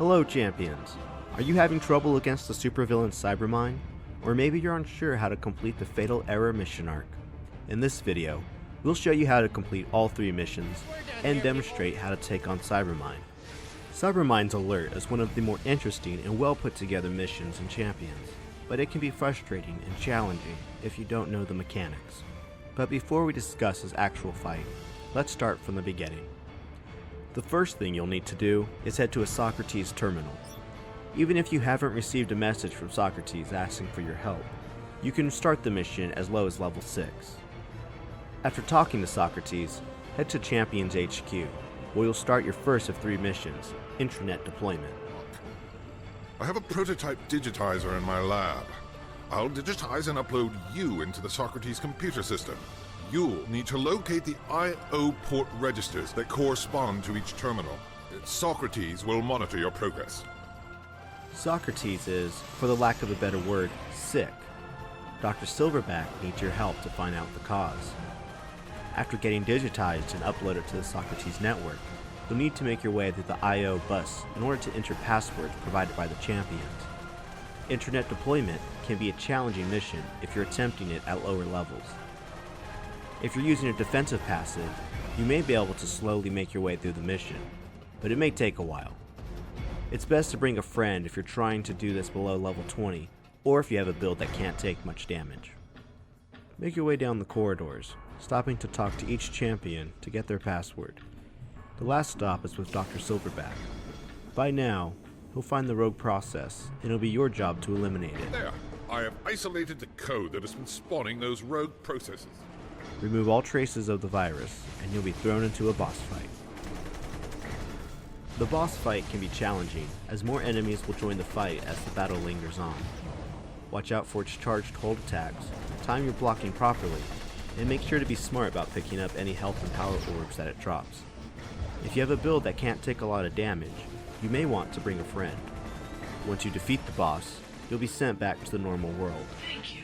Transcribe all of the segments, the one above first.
Hello champions! Are you having trouble against the supervillain Cybermind? Or maybe you're unsure how to complete the Fatal Error mission arc? In this video, we'll show you how to complete all 3 missions and demonstrate how to take on Cybermind. Cybermind's alert is one of the more interesting and well put together missions in Champions, but it can be frustrating and challenging if you don't know the mechanics. But before we discuss his actual fight, let's start from the beginning. The first thing you'll need to do is head to a Socrates terminal. Even if you haven't received a message from Socrates asking for your help, you can start the mission as low as level 6. After talking to Socrates, head to Champions HQ, where you'll start your first of 3 missions, Intranet Deployment. I have a prototype digitizer in my lab. I'll digitize and upload you into the Socrates computer system. You'll need to locate the I/O port registers that correspond to each terminal. Socrates will monitor your progress. Socrates is, for the lack of a better word, sick. Dr. Silverback needs your help to find out the cause. After getting digitized and uploaded to the Socrates network, you'll need to make your way through the I/O bus in order to enter passwords provided by the champions. Internet deployment can be a challenging mission if you're attempting it at lower levels. If you're using a defensive passive, you may be able to slowly make your way through the mission, but it may take a while. It's best to bring a friend if you're trying to do this below level 20, or if you have a build that can't take much damage. Make your way down the corridors, stopping to talk to each champion to get their password. The last stop is with Dr. Silverback. By now, he'll find the rogue process, and it'll be your job to eliminate it. There, I have isolated the code that has been spawning those rogue processes. Remove all traces of the virus, and you'll be thrown into a boss fight. The boss fight can be challenging, as more enemies will join the fight as the battle lingers on. Watch out for its charged hold attacks, time your blocking properly, and make sure to be smart about picking up any health and power orbs that it drops. If you have a build that can't take a lot of damage, you may want to bring a friend. Once you defeat the boss, you'll be sent back to the normal world. Thank you.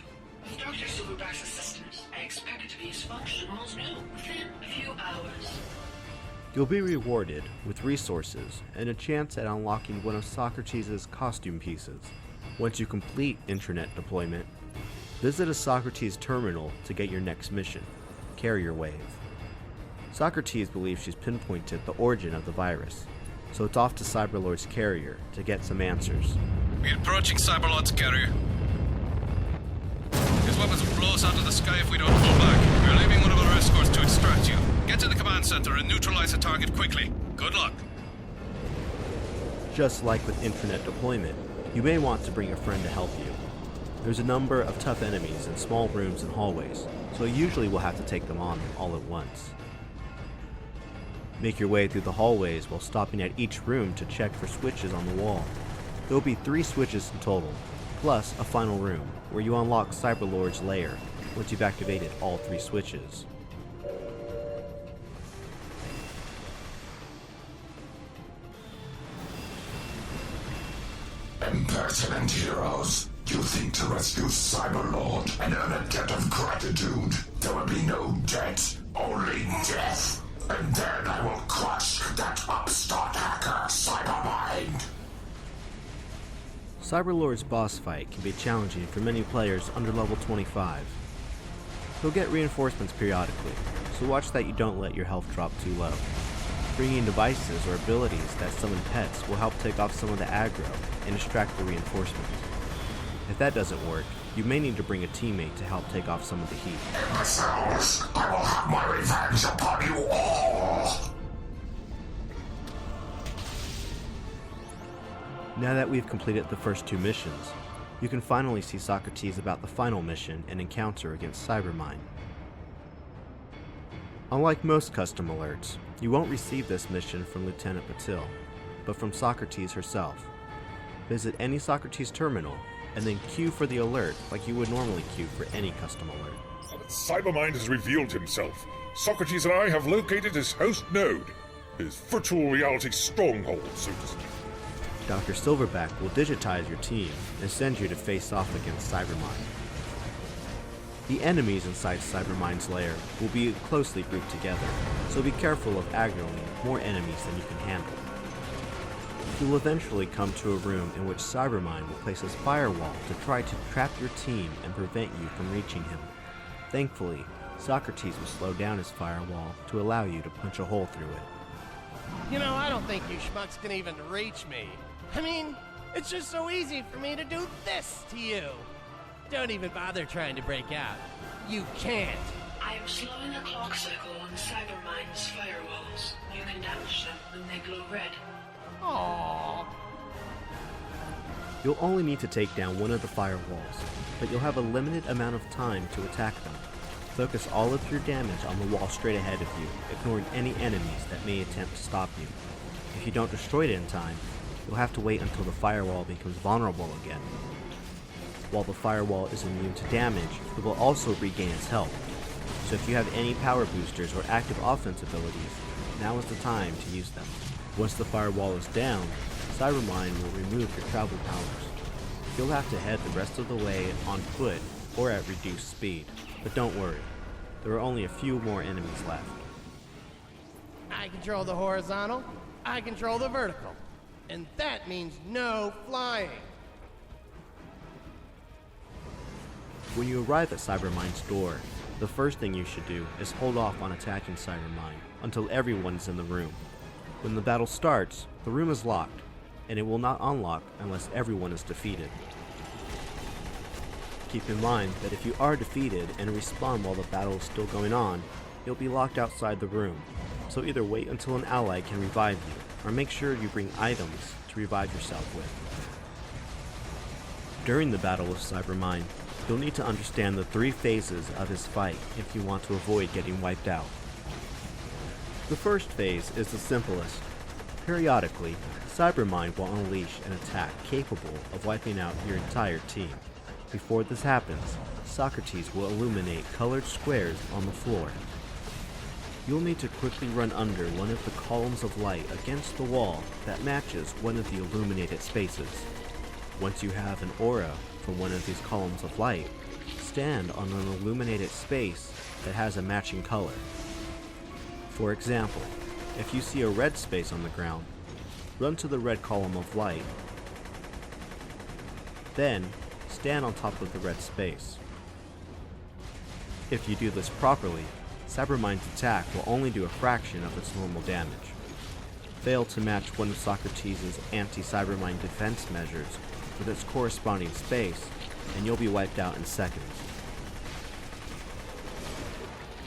Dr. Silverback's assistant. I expect it to be as functional as new within a few hours. You'll be rewarded with resources and a chance at unlocking one of Socrates' costume pieces. Once you complete Intranet deployment, visit a Socrates terminal to get your next mission, Carrier Wave. Socrates believes she's pinpointed the origin of the virus, so it's off to Cyberlord's carrier to get some answers. We're approaching Cyberlord's carrier. His weapons will blow us out of the sky if we don't pull back. We're leaving one of our escorts to extract you. Get to the command center and neutralize the target quickly. Good luck. Just like with Intranet deployment, you may want to bring a friend to help you. There's a number of tough enemies in small rooms and hallways, so usually we'll have to take them on all at once. Make your way through the hallways while stopping at each room to check for switches on the wall. There will be 3 switches in total, plus a final room, where you unlock Cyberlord's lair once you've activated all 3 switches. Impertinent heroes. You think to rescue Cyberlord and earn a debt of gratitude? There will be no debt, only death. And then I will crush that upstart hacker, Cybermind. Cyberlord's boss fight can be challenging for many players under level 25. You'll get reinforcements periodically, so watch that you don't let your health drop too low. Bringing devices or abilities that summon pets will help take off some of the aggro and distract the reinforcements. If that doesn't work, you may need to bring a teammate to help take off some of the heat. Imbeciles, I will have my revenge upon you all! Now that we've completed the first 2 missions, you can finally see Socrates about the final mission and encounter against Cybermind. Unlike most custom alerts, you won't receive this mission from Lieutenant Patil, but from Socrates herself. Visit any Socrates terminal, and then queue for the alert like you would normally queue for any custom alert. Cybermind has revealed himself. Socrates and I have located his host node, his virtual reality stronghold, so to speak. Dr. Silverback will digitize your team and send you to face off against Cybermind. The enemies inside Cybermind's lair will be closely grouped together, so be careful of aggroing more enemies than you can handle. You'll eventually come to a room in which Cybermind will place his firewall to try to trap your team and prevent you from reaching him. Thankfully, Socrates will slow down his firewall to allow you to punch a hole through it. You know, I don't think you schmucks can even reach me. I mean, it's just so easy for me to do this to you. Don't even bother trying to break out. You can't. I am slowing the clock cycle on Cybermind's firewalls. You can damage them when they glow red. Aww. You'll only need to take down one of the firewalls, but you'll have a limited amount of time to attack them. Focus all of your damage on the wall straight ahead of you, ignoring any enemies that may attempt to stop you. If you don't destroy it in time, you'll have to wait until the firewall becomes vulnerable again. While the firewall is immune to damage, it will also regain its health. So if you have any power boosters or active offense abilities, now is the time to use them. Once the firewall is down, Cybermind will remove your travel powers. You'll have to head the rest of the way on foot or at reduced speed. But don't worry, there are only a few more enemies left. I control the horizontal, I control the vertical. And that means no flying. When you arrive at Cybermind's door, the first thing you should do is hold off on attacking Cybermind until everyone's in the room. When the battle starts, the room is locked, and it will not unlock unless everyone is defeated. Keep in mind that if you are defeated and respawn while the battle is still going on, you'll be locked outside the room, so either wait until an ally can revive you, or make sure you bring items to revive yourself with. During the battle with Cybermind, you'll need to understand the 3 phases of his fight if you want to avoid getting wiped out. The first phase is the simplest. Periodically, Cybermind will unleash an attack capable of wiping out your entire team. Before this happens, Socrates will illuminate colored squares on the floor. You'll need to quickly run under one of the columns of light against the wall that matches one of the illuminated spaces. Once you have an aura from one of these columns of light, stand on an illuminated space that has a matching color. For example, if you see a red space on the ground, run to the red column of light. Then, stand on top of the red space. If you do this properly, Cybermind's attack will only do a fraction of its normal damage. Fail to match one of Socrates' anti-Cybermind defense measures with its corresponding space, and you'll be wiped out in seconds.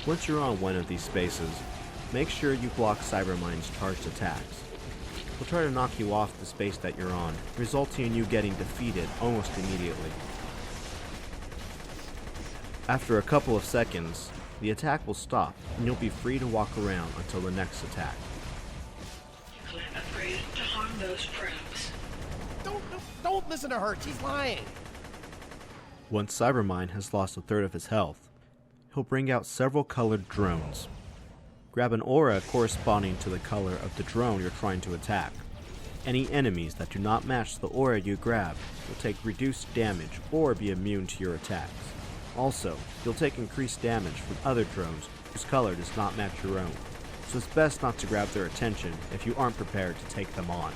Once you're on one of these spaces, make sure you block Cybermind's charged attacks. He'll try to knock you off the space that you're on, resulting in you getting defeated almost immediately. After a couple of seconds, the attack will stop, and you'll be free to walk around until the next attack. Clint upgraded to harm those probes. Don't listen to her, she's lying. Once Cybermind has lost a third of his health, he'll bring out several colored drones. Grab an aura corresponding to the color of the drone you're trying to attack. Any enemies that do not match the aura you grab will take reduced damage or be immune to your attacks. Also, you'll take increased damage from other drones whose color does not match your own, so it's best not to grab their attention if you aren't prepared to take them on.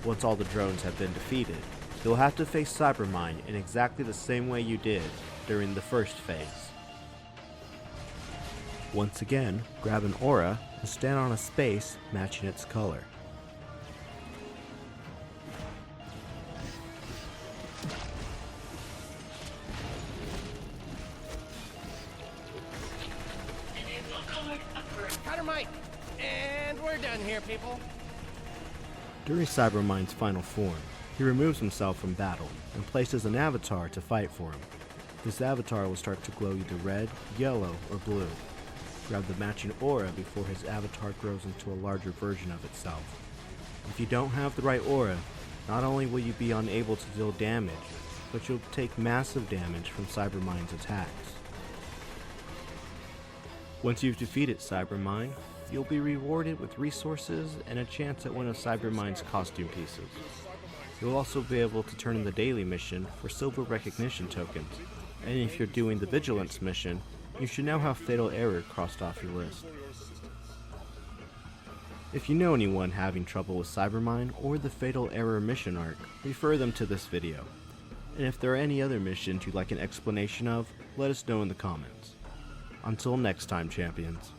Once all the drones have been defeated, you'll have to face Cybermind in exactly the same way you did during the first phase. Once again, grab an aura and stand on a space matching its color. Enable colored upgrade. Cutter Mike! And we're done here, people. During Cybermind's final form, he removes himself from battle and places an avatar to fight for him. This avatar will start to glow either red, yellow, or blue. Grab the matching aura before his avatar grows into a larger version of itself. If you don't have the right aura, not only will you be unable to deal damage, but you'll take massive damage from Cybermind's attacks. Once you've defeated Cybermind, you'll be rewarded with resources and a chance at one of Cybermind's costume pieces. You'll also be able to turn in the daily mission for silver recognition tokens, and if you're doing the vigilance mission, you should now have Fatal Error crossed off your list. If you know anyone having trouble with Cybermind or the Fatal Error mission arc, refer them to this video. And if there are any other missions you'd like an explanation of, let us know in the comments. Until next time, champions.